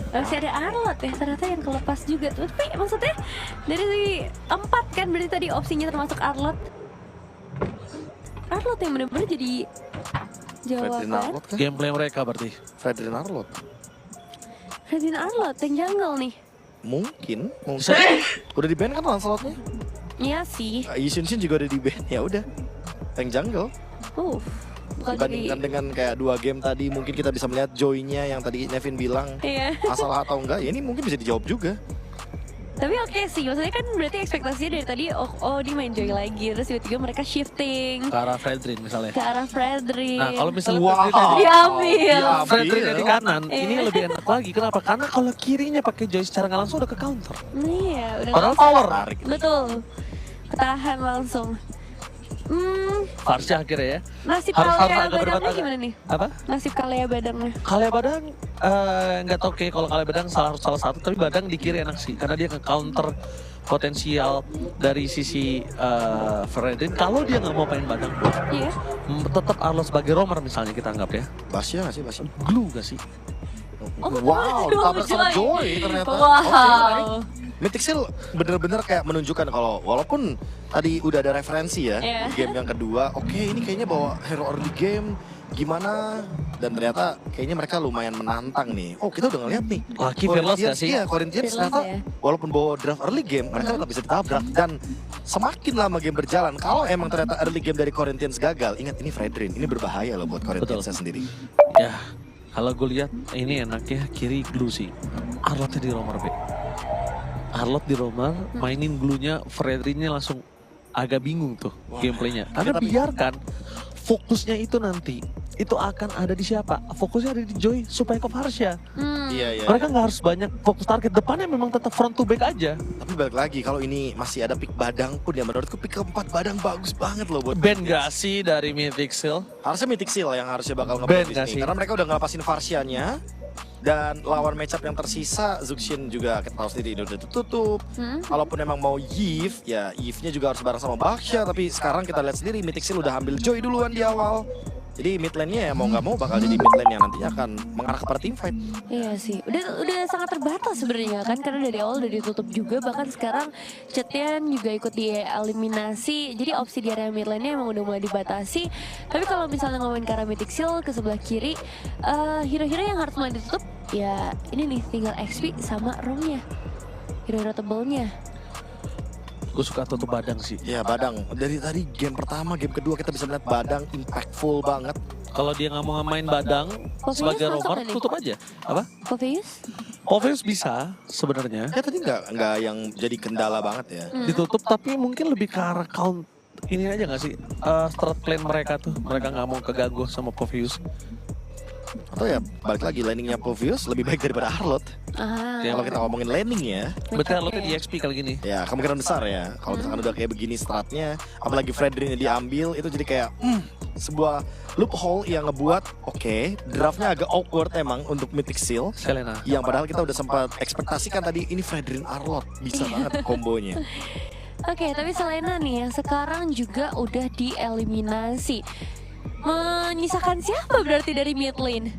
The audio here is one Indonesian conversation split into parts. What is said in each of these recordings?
Masih ada Arlot ya, ternyata yang kelepas juga tuh. Tapi maksudnya dari 4 kan berarti tadi opsinya termasuk Arlot. Arlot yang bener-bener jadi Fredrin jawaban. Arlot kan? Gameplay mereka berarti. Fredrin Arlot. Fredrin Arlot yang jungle nih. Mungkin. Udah di ban kan Lancelotnya? Iya sih. Yishin juga udah di ban. Ya udah. Tank jungle. Bukan Dibandingkan dengan kayak 2 game tadi, mungkin kita bisa melihat joy-nya yang tadi Nevin bilang. Iya. Masalah atau enggak, ya ini mungkin bisa dijawab juga. Tapi oke sih, maksudnya kan berarti ekspektasinya dari tadi oh dia main joy lagi, terus tiba-tiba mereka shifting Ke arah Fredrin misalnya. ke arah Fredrin. Nah kalau misalnya Wow. diambil. Fredrin di kanan, Iya. ini lebih enak lagi. Kenapa? Karena kalau kirinya pakai Joy secara nggak langsung udah ke counter. Iya, udah Padahal nggak usah. power. Betul. Ketahan langsung. Farsha akhirnya ya. Nasib Harus Kalea agak Badangnya berdebat gimana nih? Apa? Nasib Kalea Badangnya. Kalea Badang nggak tahu kayak kalau Kalea Badang salah satu, tapi Badang di kiri enak sih karena dia nge-counter potensial dari sisi Fredrin. Kalau dia nggak mau main Badang, Iya. tetap Arlo sebagai roamer misalnya kita anggap ya. Basya nggak sih, Basya? Glue gak sih? Wow, ditabrak sama Joy ternyata. Wow. Oke, menarik. Mythic Seal bener-bener kayak menunjukkan kalau walaupun tadi udah ada referensi ya Iya. di game yang kedua, oke ini kayaknya bawa hero early game gimana, dan ternyata kayaknya mereka lumayan menantang nih. Oh kita udah ngeliat nih. Lucky Fearless gak sih? Iya, Corinthians Fearless ternyata ya. walaupun bawa draft early game, mereka tetap bisa ditabrak. Dan semakin lama game berjalan, kalau emang ternyata early game dari Corinthians gagal, ingat ini Fredrin, ini berbahaya loh buat Corinthians sendiri. Ya, kalau gue lihat ini enaknya kiri Glue sih. Arlotnya di roamer B. Arlot di roamer, mainin Glue-nya, Fredrinnya langsung agak bingung tuh gameplaynya. Karena biarkan fokusnya itu nanti itu akan ada di siapa? Fokusnya ada di Joy supaya ke Farsha. Iya. Mereka nggak harus banyak fokus target, depannya memang tetap front to back aja. Tapi balik lagi kalau ini masih ada pick Badang pun ya, menurutku pick keempat Badang bagus banget loh buat Ben gak sih dari Mythic Seal? harusnya Mythic Seal yang harusnya bakal Ben nge-push gak ini sih? karena mereka udah ngelepasin Farsha-nya. Dan lawan matchup yang tersisa, Zuxin juga kita tahu sendiri ini udah tutup. Kalaupun emang mau Yves, ya Yves-nya juga harus bareng sama Baksha. Tapi sekarang kita lihat sendiri Mythic Seal udah ambil Joy duluan di awal. Jadi mid lane-nya ya mau nggak mau bakal jadi mid lane yang nantinya akan mengarah kepada team fight. Iya sih, udah sangat terbatas sebenarnya kan, karena dari awal udah ditutup juga, bahkan sekarang Cetian juga ikut dieliminasi, jadi opsi di area mid lane-nya emang udah mulai dibatasi. Tapi kalau misalnya ngomongin ke arah Mythic Seal ke sebelah kiri, hero-hero yang harus mulai ditutup, ya ini nih tinggal XP sama roamnya, hero-hero tebelnya. Gue suka tutup Badang sih. Ya Badang, dari tadi game pertama, game kedua kita bisa melihat Badang impactful banget. Kalau dia nggak mau main Badang Popeyes sebagai masuk roamer, nggak nih? tutup aja. Apa? Popeyes? Popeyes bisa sebenarnya Ya tadi nggak yang jadi kendala banget ya. ditutup, tapi mungkin lebih ke arah count ini aja nggak sih? Strat plan mereka tuh, mereka nggak mau keganggu sama Popeyes. Atau ya balik lagi landingnya Povius lebih baik daripada Arlot. Ya, Kalau kita ngomongin landing ya, Berarti Arlotnya di XP kali gini. ya kemungkinan besar ya. Kalau misalkan udah kayak begini stratnya, apalagi Fredrin diambil, itu jadi kayak sebuah loophole yang ngebuat draftnya agak awkward emang untuk Mythic Seal. Selena. Yang padahal kita udah sempat ekspektasikan tadi ini Fredrin Arlot bisa banget kombonya. Oke, tapi Selena nih yang sekarang juga udah dieliminasi. Menyisakan siapa berarti dari mid lane?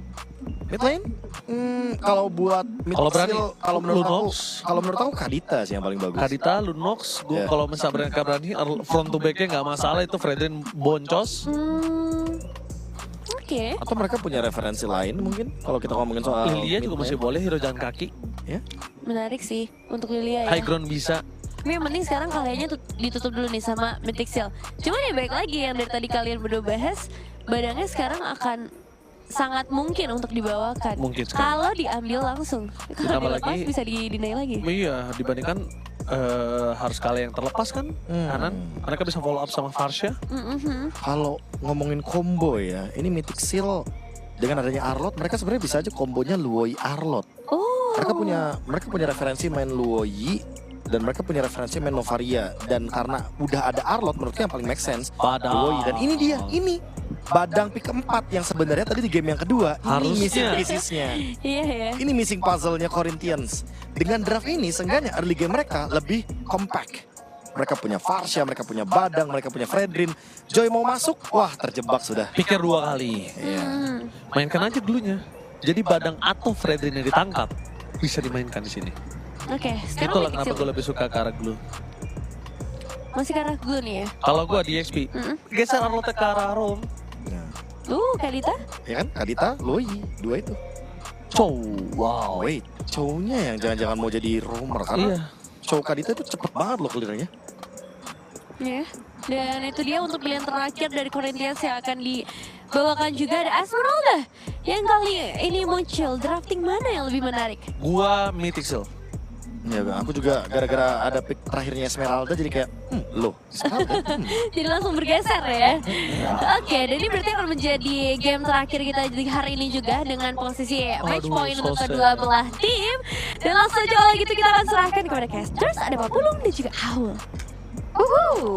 Mid lane? Kalau buat mid Kalau berani, Seal, kalau menurut aku Kadita sih yang paling bagus. Kadita, Lunox, gue Ya. kalau misalnya mereka berani front to backnya nggak masalah, itu Fredrin boncos. Oke. Atau mereka punya referensi lain mungkin kalau kita ngomongin soal Lilia juga mid masih lane. boleh, hero jalan kaki. Ya. Menarik sih untuk Lilia ya. High ground bisa. Tapi yang penting sekarang kaliannya ditutup dulu nih sama Mythic Seal. Cuman ya baik lagi yang dari tadi kalian berdua bahas, Badangnya sekarang akan sangat mungkin untuk dibawakan. Mungkin sekali. Kalau diambil langsung. Kalau Ditambah dilepas lagi- bisa di-deny lagi. Iya, dibandingkan harus kalah yang terlepas kan kanan, mereka bisa follow up sama Farsha. Kalau ngomongin combo ya, ini Mythic Seal dengan adanya Arlot, mereka sebenarnya bisa aja kombonya Luoi Arlot. Oh. Mereka punya referensi main Luoi dan mereka punya referensi main Novaria, dan karena udah ada Arlot menurutku yang paling make sense Badang. Luoi, dan ini dia, ini Badang pick keempat yang sebenarnya tadi di game yang kedua Harusnya. ini missing piecesnya. Iya ya. Ini missing puzzle-nya Corinthians. Dengan draft ini, seenggaknya early game mereka lebih compact. Mereka punya Farsha, mereka punya Badang, mereka punya Fredrin. Joy mau masuk, wah terjebak sudah. Pikir 2 kali. Iya. Mainkan aja dulunya. Jadi Badang atau Fredrin yang ditangkap. bisa dimainkan di sini. Oke, sekarang Itulah Mythic kenapa Seal. gue lebih suka ke arah glue. Masih ke arah glue nih ya. Kalau gue di XP, geser Arlotnya ke arah Rom. Nah, Kadita. ya kan? Adita, Loi, dua itu. Chow, wow. Wait, cowoknya yang jangan-jangan mau jadi roamer karena Iya. cowok Kadita itu cepet banget loh clearnya. Ya. Dan itu dia untuk pilihan terakhir dari Corinthians yang akan dibawakan juga ada Esmeralda. Yang kali ini muncul, drafting mana yang lebih menarik? Gua Mythic Seal. Ya, aku juga gara-gara ada pick terakhirnya Esmeralda jadi kayak, loh, Esmeralda? Jadi langsung bergeser ya. Oke, dan ini berarti akan menjadi game terakhir kita di hari ini juga dengan posisi match Aduh, point untuk so sad. kedua belah tim. Dan langsung aja kalau gitu kita akan serahkan kepada casters, ada Pak Pulung dan juga Aul.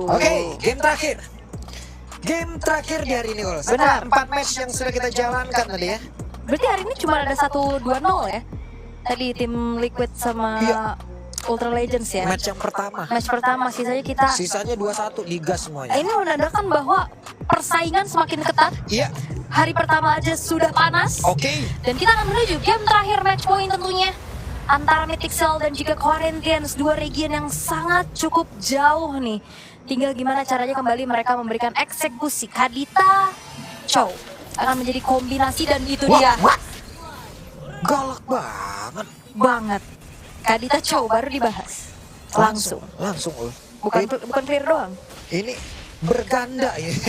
Oke, game terakhir. Game terakhir di hari ini, Ul. Setelah 4 match yang sudah kita jalankan tadi ya. Berarti hari ini cuma ada 1-2-0 ya? Tadi tim Liquid sama Iya. Ultra Legends ya? Match yang pertama. Match pertama, sisanya kita... Sisanya 2-1 digas semuanya. Ini menandakan bahwa persaingan semakin ketat. Iya, Hari pertama aja sudah panas. oke. Dan kita akan menuju game terakhir match point tentunya. Antara Mythic Cell dan juga Corinthians, dua region yang sangat cukup jauh nih. Tinggal gimana caranya kembali mereka memberikan eksekusi. Kadita, Chow akan menjadi kombinasi dan itu dia. Wah, galak banget. Banget. Kadita Chow baru dibahas. Langsung. Langsung, Ul. Bukan clear doang. Ini berganda ini.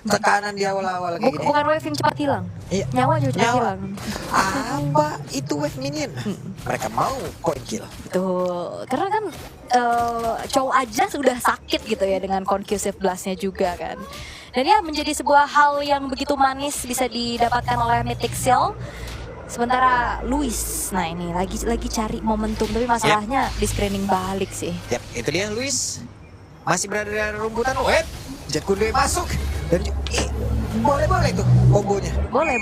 Tekanan di awal-awal kayak gini. Bukan wave yang cepat hilang. Iya. Nyawa juga cepat Nyawa. hilang. Apa itu wave minion? Mereka mau coin kill. Tuh, karena kan Chow aja sudah sakit gitu ya dengan concussive blastnya juga kan. Dan ya menjadi sebuah hal yang begitu manis bisa didapatkan oleh Mythic Cell. Sementara Luis, nah ini lagi cari momentum, tapi masalahnya di screening balik sih. Yap, itu dia Luis. Masih berada di area rumputan. Wait, Jet Kunde masuk. Dan boleh-boleh tuh kombonya. Boleh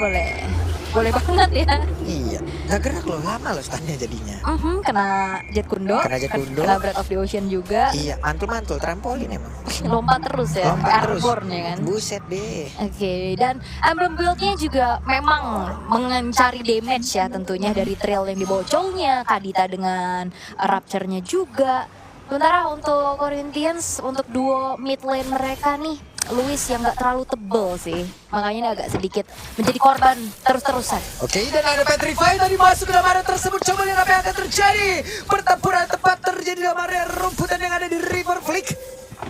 banget ya. Iya, nggak gerak loh, lama loh stunnya jadinya. Kena Jet Kundo, Kena Jet Kundo. kena Breath of the Ocean juga. Iya, mantul-mantul, trampolin emang. Lompat terus ya, Lompat terus. airborne ya kan. Buset deh. Oke, dan emblem build-nya juga memang mencari damage ya tentunya dari trail yang dibocolnya, Kadita dengan Rapture-nya juga. Sementara untuk Corinthians, untuk duo mid lane mereka nih, Luis yang nggak terlalu tebel sih, makanya ini agak sedikit menjadi korban terus-terusan. Oke, dan ada Petrify tadi masuk ke dalam area tersebut. Coba lihat apa yang akan terjadi. Pertempuran tepat terjadi dalam area rumputan yang ada di River Flick.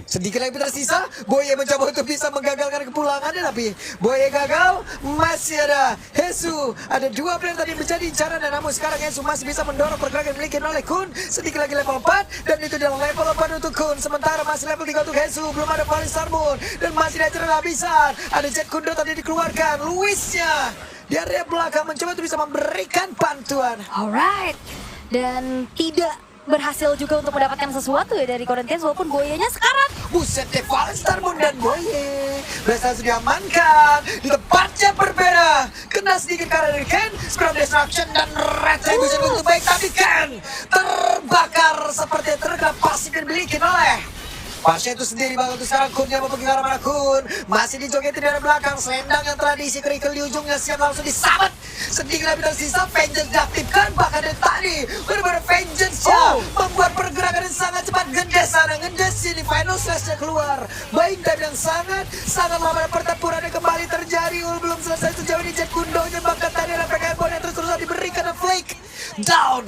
Sedikit lagi tersisa, Boye mencoba untuk bisa menggagalkan kepulangannya, tapi Boye gagal. Masih ada Hesu, ada dua player tadi menjadi incaran, dan namun sekarang Hesu masih bisa mendorong pergerakan yang dimiliki oleh Kun. Sedikit lagi level 4, dan itu adalah level 4 untuk Kun. Sementara masih level 3 untuk Hesu, belum ada Paris Sarbon, dan masih ada cerah habisan. Ada Jet Kundo tadi dikeluarkan, Luisnya di area belakang mencoba untuk bisa memberikan bantuan. Alright, dan tidak berhasil juga untuk mendapatkan sesuatu ya dari Corinthians walaupun Boyenya sekarat. Buset deh, Valstarmon dan Boye berhasil diamankan di tempat yang berbeda. Kena sedikit karena dari Ken, Scrum Destruction dan Retribution untuk baik, tapi Ken terbakar seperti terkena pasif yang dimiliki oleh Pasha itu sendiri banget tuh sekarang. Kun yang mau pergi ke arah mana Kun? Masih dijogetin dari belakang. Selendang yang telah diisi kerikil di ujungnya siap langsung disabet. Sedikit lebih tersisa, Vengeance diaktifkan. Bahkan dari tadi benar-benar Vengeance-nya membuat pergerakan yang sangat cepat. Gendes sana, Gendes sini, Final Slash-nya keluar. Baik time yang sangat lama, pertempuran yang kembali terjadi. Belum selesai sejauh ini. Jet Kundonya bahkan tadi ada PKR Bond yang terus-terusan diberikan Flake down.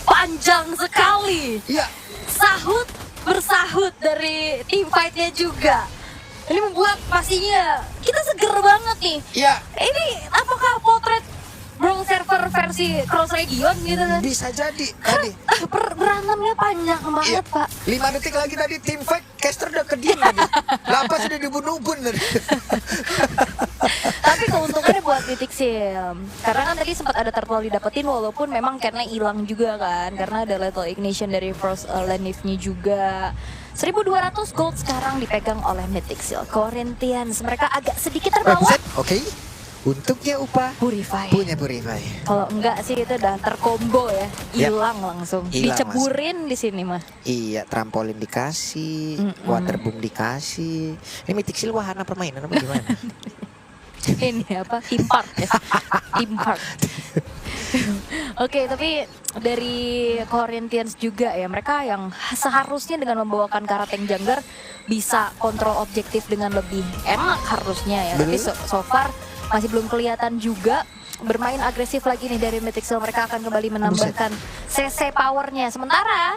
Panjang sekali. Iya. Bersahut dari tim fight-nya juga. Ini membuat pastinya kita seger banget nih. Iya. Ini apakah potret Brawl Server versi Cross Region gitu kan? Bisa jadi tadi. Berantemnya panjang banget, Iya. Pak. 5 detik lagi tadi tim fight, caster udah kediam tadi. Lapas sudah dibunuh-ubun tadi. Tapi keuntungannya buat Mythic Cell. Karena kan tadi sempat ada turtle didapetin walaupun memang karena hilang juga kan. Karena ada lethal ignition dari first Lenif-nya juga. 1200 gold sekarang dipegang oleh Mythic Cell. Corinthians mereka agak sedikit terbawa. Buset, oke. Untuknya upah Purify. punya Purify. Kalau enggak sih itu udah terkombo ya. Hilang langsung. Hilang Diceburin di sini mah. Iya, trampolin dikasih, waterboom dikasih. Ini Mythic Seal wahana permainan apa gimana? Ini apa? Team Park ya. Team Park. Oke, tapi dari Corinthians juga ya, mereka yang seharusnya dengan membawakan Karateng Jungler bisa kontrol objektif dengan lebih enak harusnya ya. Tapi so far masih belum kelihatan juga. Bermain agresif lagi nih dari Mythic Seal, mereka akan kembali menambahkan CC powernya. Sementara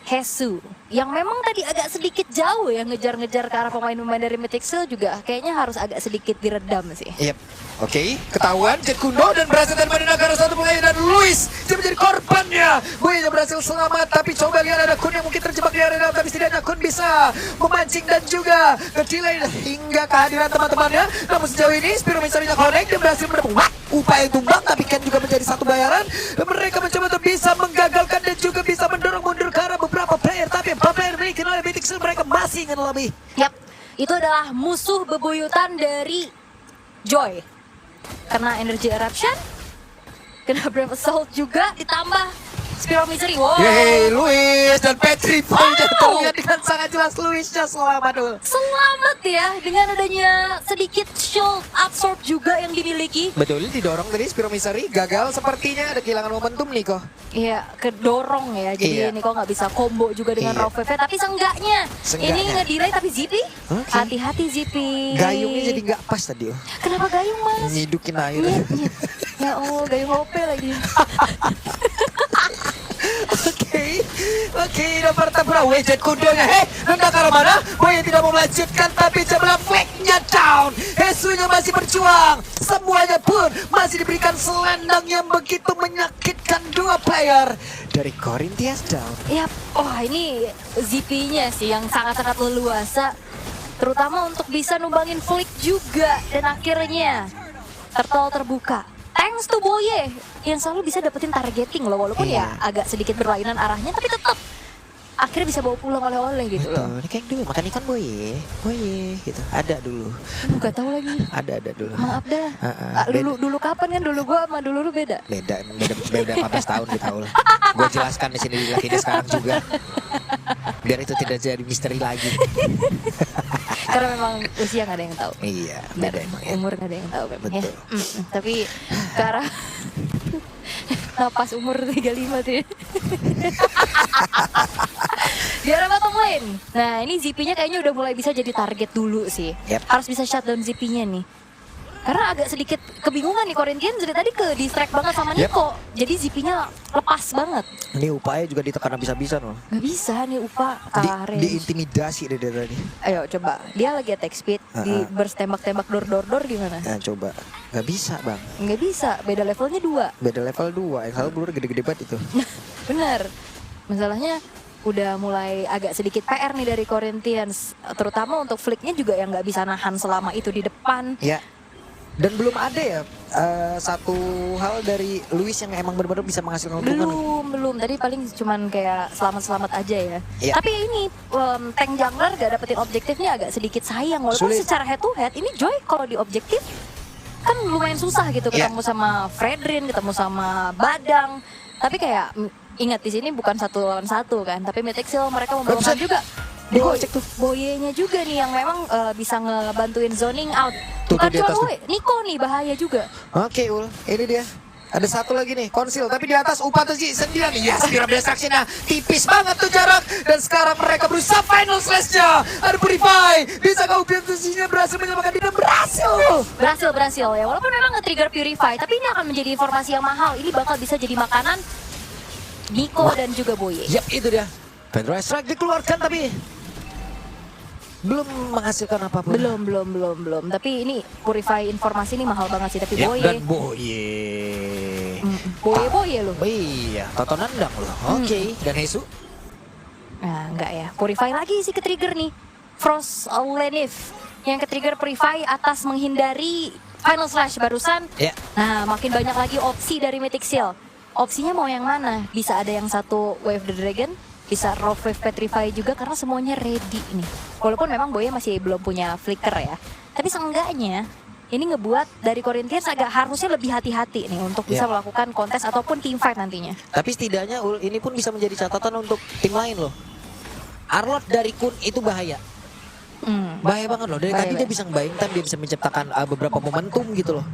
Hesu yang memang tadi agak sedikit jauh ya ngejar-ngejar ke arah pemain-pemain dari Mythic Seal juga kayaknya harus agak sedikit diredam sih. Yep. Oke, ketahuan Jet Kundo dan berhasil dari Madinagara satu pemain dan Luis dia menjadi korbannya. Boynya berhasil selamat, tapi coba lihat ada Kun yang mungkin terjebak di arena, tapi setidaknya Kun bisa memancing dan juga ke-delay hingga kehadiran teman-temannya. Namun sejauh ini Spiro Misarinya connect dan berhasil menepung upaya tumbang, tapi Ken juga menjadi satu bayaran dan mereka mencoba untuk bisa menggagalkan dan juga bisa mendorong mundur ke arah beberapa player, tapi apa player dimiliki oleh Mythic Seal mereka masih ingin lebih. Yap, itu adalah musuh bebuyutan dari Joy. Kena Energy Eruption, kena Brave Assault juga, ditambah Spiro Misery. Wow. Yeay, Luis dan Petrify jatuhnya dengan sangat jelas. Luisnya selamat dulu. Selamat ya, dengan adanya sedikit shield absorb juga yang dimiliki. Betul, didorong tadi Spiro Misery gagal sepertinya, ada kehilangan momentum Niko. Iya, kedorong ya, jadi Iya. Niko nggak bisa combo juga dengan Iya. Raw VV, tapi seenggaknya ini nge-delay tapi Zippy. Oke. Hati-hati Zippy. Gayungnya jadi nggak pas tadi. Kenapa gayung mas? Nyidukin air. Nyet, nyet. Ya Allah, gayung OP lagi. Oke, dan pertempuran Jet Kundonya. Hendak ke arah mana? Boy yang tidak mau melanjutkan, tapi jabla flag-nya down. Hesunya masih berjuang. Semuanya pun masih diberikan selendang yang begitu menyakitkan dua player dari Corinthians down. Ya, wah ini ZP-nya sih yang sangat-sangat leluasa. Terutama untuk bisa numbangin flick juga. Dan akhirnya turtle terbuka. Thanks to Boye yang selalu bisa dapetin targeting loh. Walaupun ya agak sedikit berlainan arahnya, tapi tetap akhirnya bisa bawa pulang oleh-oleh gitu loh. Ini kayak dulu makan ikan Boye gitu. Ada dulu. Gak tahu lagi. Ada dulu. Maaf dah. Dulu kapan kan? Dulu gua sama dulu lu beda. Beda 14 tahun kita tahu lah. Gue jelaskan di sini ini sekarang juga. Biar itu tidak jadi misteri lagi. Karena memang usia gak ada yang tahu. Iya, Dan beda emang ya. umur gak ada yang tahu memang ya. Betul. Tapi ke arah napas umur 35 tuh ya. Di arah bottom lane. Nah ini ZP-nya kayaknya udah mulai bisa jadi target dulu sih. Yep. Harus bisa shutdown ZP-nya nih. Karena agak sedikit kebingungan nih Corinthians dari tadi ke distract banget sama Niko. Jadi ZP-nya lepas banget. Ini upaya juga ditekan habis-habisan loh. Gak bisa nih Upa kalah range. Diintimidasi dari tadi. Ayo coba, dia lagi attack speed, di burst tembak-tembak door gimana? Nah coba, nggak bisa bang. Nggak bisa, beda levelnya 2. Beda level 2, yang selalu keluar gede-gede banget itu. Bener, masalahnya udah mulai agak sedikit PR nih dari Corinthians. Terutama untuk flicknya juga yang nggak bisa nahan selama itu di depan. Ya, dan belum ada ya satu hal dari Luis yang emang benar-benar bisa menghasilkan keuntungan. Belum. Tadi paling cuman kayak selamat-selamat aja ya. Iya. Tapi ini tank jungler gak dapetin objektifnya agak sedikit sayang. Walaupun Sulit. secara head to head ini Joy kalau di objektif kan lumayan susah gitu Iya. ketemu sama Fredrin, ketemu sama Badang. Tapi kayak ingat di sini bukan 1 lawan 1 kan. Tapi Mythic Seal mereka membawakan juga Boyenya juga nih yang memang bisa ngebantuin zoning out. Tuh, Bukan di cuma atas Boy, Niko nih bahaya juga. Oke Ul, ini dia. Ada satu lagi nih, konsil. Tapi di atas Upatoji sendirian. Ya, Spira Destruction-nya tipis banget tuh jarak. Dan sekarang mereka berusaha final slash-nya. Ada Purify. Bisa kau Upatoji-nya berhasil menyelamatkan diri. Berhasil ya. Walaupun memang nge-trigger Purify, tapi ini akan menjadi informasi yang mahal. Ini bakal bisa jadi makanan Niko dan juga Boye. Yap, itu dia. Vendor Strike dikeluarkan tapi belum menghasilkan apapun. Belum. Tapi ini Purify informasi ini mahal banget sih. Tapi Yap, Boye. dan Boye. Boye loh. Iya, Toto nendang loh. Oke, dan Hesu. Nah, enggak ya. Purify lagi sih ke-trigger nih. Frost Lenif yang ke-trigger Purify atas menghindari Final Slash barusan. Ya. Nah, makin banyak lagi opsi dari Mythic Seal. Opsinya mau yang mana? Bisa ada yang satu Wave the Dragon, bisa Raw Wave Petrify juga karena semuanya ready nih. Walaupun memang Boya masih belum punya flicker ya. Tapi seenggaknya ini ngebuat dari Corinthians agak harusnya lebih hati-hati nih untuk bisa melakukan kontes ataupun team fight nantinya. Tapi setidaknya Ul, ini pun bisa menjadi catatan untuk tim lain loh. Arlot dari Kun itu bahaya. Bahaya banget loh. Dari tadi dia bisa ngebayangkan, dia bisa menciptakan beberapa momentum gitu loh.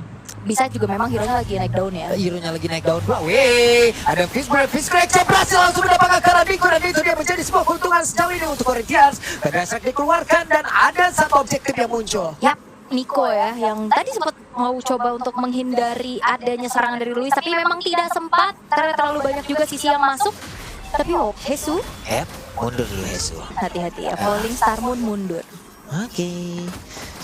bisa juga memang hero-nya lagi naik daun ya. Hero-nya lagi naik daun pula. Wih, ada Fish Crack yang berhasil langsung mendapatkan Karabiko, dan itu dia menjadi sebuah keuntungan sejauh ini untuk Corinthians. Pedasrak dikeluarkan dan ada satu objektif yang muncul. Yap, Nico ya, yang tadi sempat mau coba untuk menghindari adanya serangan dari Luis, tapi memang tidak sempat karena terlalu banyak juga sisi yang masuk. Tapi Hesu, Mundur dulu Hesu. hati-hati ya, Falling Star Moon mundur. Oke.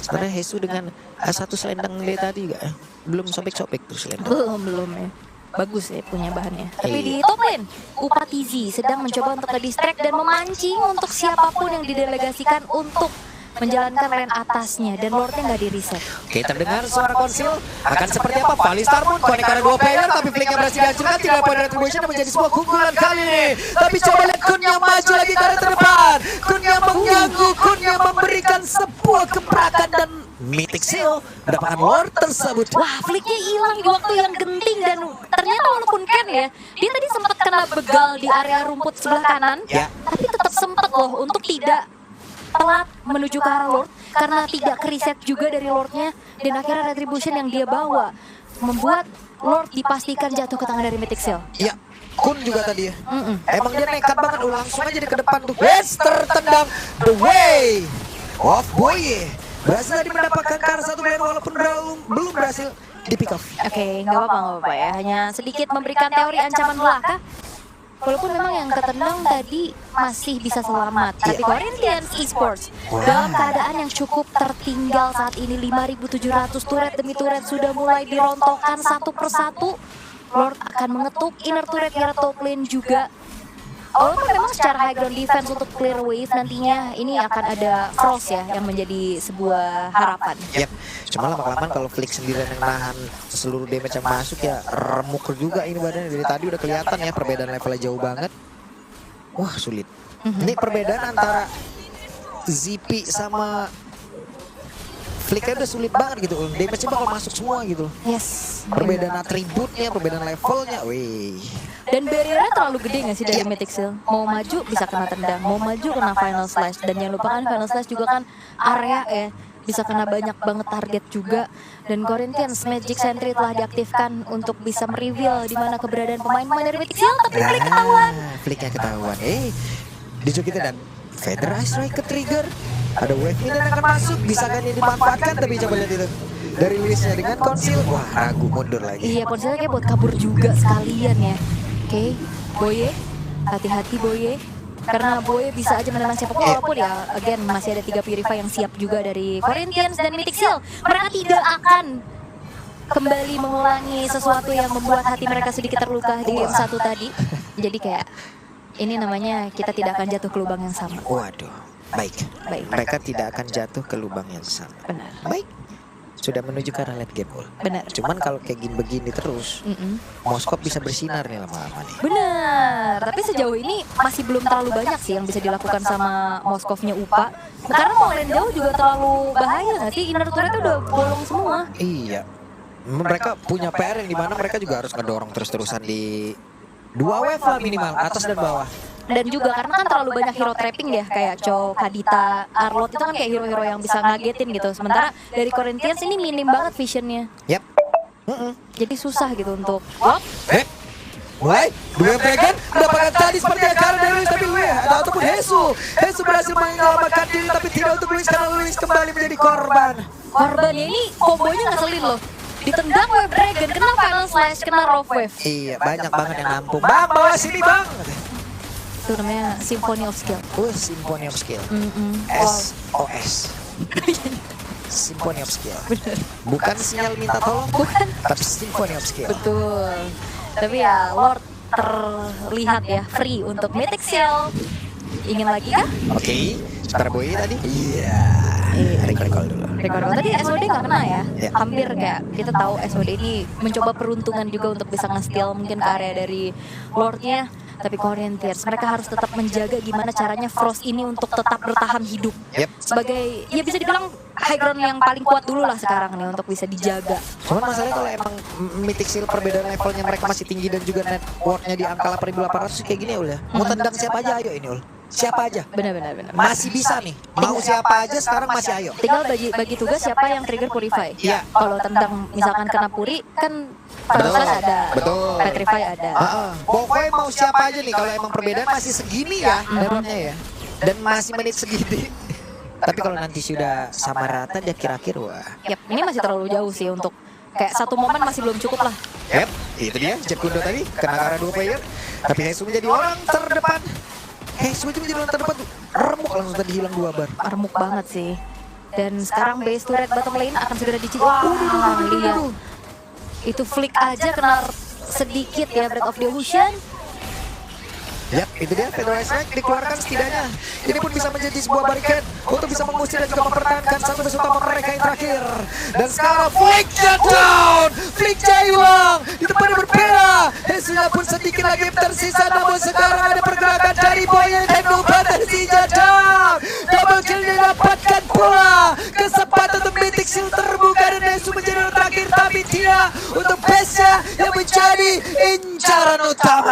Sebenarnya Hesu dengan satu selendang dia tadi juga belum sobek-sobek tuh selendang. Belum ya. Bagus ya punya bahannya. Tapi Iya. di top lane, Upatizi sedang mencoba untuk nge-distract dan memancing untuk siapapun yang didelegasikan untuk menjalankan lane atasnya, dan Lordnya nggak di-reset. Oke, terdengar suara konsil. Akan seperti apa? Falling Star Moon connect ada 2 player, tapi flicknya berhasil dihancurkan. 3 poin retribution yang menjadi sebuah keunggulan kali ini. Tapi coba lihat Kun yang maju lagi ke arah terdepan. Kun yang mengganggu, Kun yang memberikan sebuah gebrakan, dan Mythic Seal mendapatkan Lord tersebut. Wah, flicknya hilang di waktu yang genting, dan ternyata walaupun Ken ya, dia tadi sempat kena begal di area rumput sebelah kanan, Ya. tapi tetap sempat loh untuk tidak telat menuju ke arah Lord karena tidak kereset juga dari Lordnya, dan akhirnya retribution yang dia bawa membuat Lord dipastikan jatuh ke tangan dari Mythic Seal. Ya, Kun juga tadi ya. Emang dia nekat banget, langsung aja di ke depan tuh. Wes tertendang the way of Boye. Berhasil tadi mendapatkan Kar satu player walaupun belum berhasil di pick off. Oke, nggak apa-apa ya, hanya sedikit memberikan teori ancaman belaka. Walaupun memang yang ketendang tadi masih bisa selamat, tapi Corinthians Esports dalam keadaan yang cukup tertinggal saat ini. 5.700 turret demi turret sudah mulai dirontokkan satu persatu. Lord akan mengetuk inner turret hero top lane juga. Walaupun memang secara high ground defense untuk clear wave nantinya ini akan ada Frost ya yang menjadi sebuah harapan. Yap, cuma lama-kelamaan kalau Flick sendirian yang nahan seluruh damage yang masuk ya remuk juga ini badannya. Dari tadi udah kelihatan ya perbedaan levelnya jauh banget. Wah, sulit. Ini perbedaan antara ZP sama Flicknya udah sulit banget gitu. Damage-nya bakal masuk semua gitu. Yes. Perbedaan atributnya, perbedaan levelnya. Wih. Dan barriernya terlalu gede nggak sih dari Mythic Seal? Mau maju bisa kena tendang, mau maju kena Final Slash. Dan jangan lupa kan Final Slash juga kan area ya, bisa kena banyak banget target juga. Dan Corinthians Magic Sentry telah diaktifkan untuk bisa mereveal di mana keberadaan pemain-pemain dari Mythic Seal, tapi Flick ketahuan. Flicknya ketahuan. Dijokitin dan Feather Ice Strike ke trigger. Ada wave ini yang akan masuk, bisa kan ini dimanfaatkan, tapi coba lihat itu. Dari Luisnya dengan konsil, wah ragu mundur lagi. Iya, konsilnya kayak buat kabur juga sekalian ya. Oke, Boye, hati-hati Boye. Karena Boye bisa aja menenang siapapun, walaupun ya again masih ada 3 Purify yang siap juga dari Corinthians dan Mythic Seal. Mereka tidak akan kembali mengulangi sesuatu yang membuat hati mereka sedikit terluka di game 1 tadi. Jadi kayak ini namanya kita tidak akan jatuh ke lubang yang sama. Waduh, baik. Baik. Mereka tidak akan jatuh ke lubang yang sama. Benar. Baik. Sudah menuju ke arah late game Ul. Benar. Cuman kalau kayak gini begini terus, Moskop bisa bersinar nih lama-lama nih. Benar, tapi sejauh ini masih belum terlalu banyak sih yang bisa dilakukan sama Moskovnya UPA. Karena mau lane jauh juga terlalu bahaya nggak sih? Inner turretnya udah bolong semua. Iya. Mereka punya PR yang dimana mereka juga harus ngedorong terus-terusan di 2 wave lah minimal, atas dan bawah. Dan juga karena kan terlalu banyak hero trapping ya, kayak Cho, Kadita, Arlot itu kan kayak hero-hero yang bisa ngagetin gitu. Sementara dari Corinthians ini minim banget visionnya. Yap. Jadi susah gitu untuk Mulai dua Dragon mendapatkan tadi seperti karena dari Luis, tapi Luis ataupun Hesu berhasil menyelamatkan diri, tapi tidak untuk Luis karena Luis kembali menjadi korban. korbannya ini kombonya ngeselin loh. Ditendang Wave Dragon, kena Final Slash, kena Rough Wave. Iya, banyak banget yang nampung. Bang, bawa sini bang. Itu namanya Symphony of Skill. Symphony of Skill. Wow. SOS. Symphony of Skill. Bukan sinyal minta tolong, Bukan. tapi Symphony of Skill. Betul. Tapi ya Lord terlihat ya free untuk Mythic Seal. Ingin lagi kah? Oke, Star Boy tadi. Iya. Recall dulu. Rekor tadi SOD nggak kena ya. Ya. Hampir kayak kita tahu SOD ini mencoba peruntungan juga untuk bisa nge-steal mungkin ke area dari Lordnya. Tapi Corinthians mereka harus tetap menjaga gimana caranya Frost ini untuk tetap bertahan hidup. Yep. Sebagai ya bisa dibilang high ground yang paling kuat dulu lah sekarang nih untuk bisa dijaga. Cuman masalahnya kalau emang Mythic Seal perbedaan levelnya mereka masih tinggi dan juga net worth-nya di angka 8.800 kayak gini ya Ul ya. Mau tendang siapa aja ayo ini Ul. siapa aja. Benar. Masih bisa nih. Mau siapa aja sekarang masih ayo. Tinggal bagi tugas siapa yang trigger Purify. Iya. Kalau tentang misalkan kena Puri kan Paralyze ada, Betul. Petrify ada. Pokoknya mau siapa aja nih, kalau emang perbedaan masih segini ya levelnya ya. Dan masih menit segini. Tapi kalau nanti sudah sama rata dia kira-kira wah. Yap, ini masih terlalu jauh sih untuk kayak satu momen masih belum cukup lah. Yep, itu dia Jet Kundo tadi kena karena 2 player. Tapi Hesu menjadi orang terdepan. Hesu itu menjadi orang terdepan tuh. Remuk langsung tadi hilang 2 bar. Remuk banget sih. Dan sekarang base turret bottom lane akan segera dicicil. Wah, lihat. Itu flick aja kena sedikit ya Breath of the Ocean. Yap, itu dia Federal Strike dikeluarkan setidaknya. Ini pun bisa menjadi sebuah barikan untuk bisa mengusir dan juga mempertahankan satu base utama mereka yang terakhir. Dan sekarang Flick down, Flick hilang di tempat yang berbeda. Hesunya pun sedikit lagi tersisa, namun sekarang ada pergerakan dari Boye dan Nubata Sijadam. Double kill didapatkan pula. Kesempatan untuk Mythic Shield terbuka dan Hesu menjadi orang terakhir, tapi tidak untuk base-nya yang menjadi incaran utama.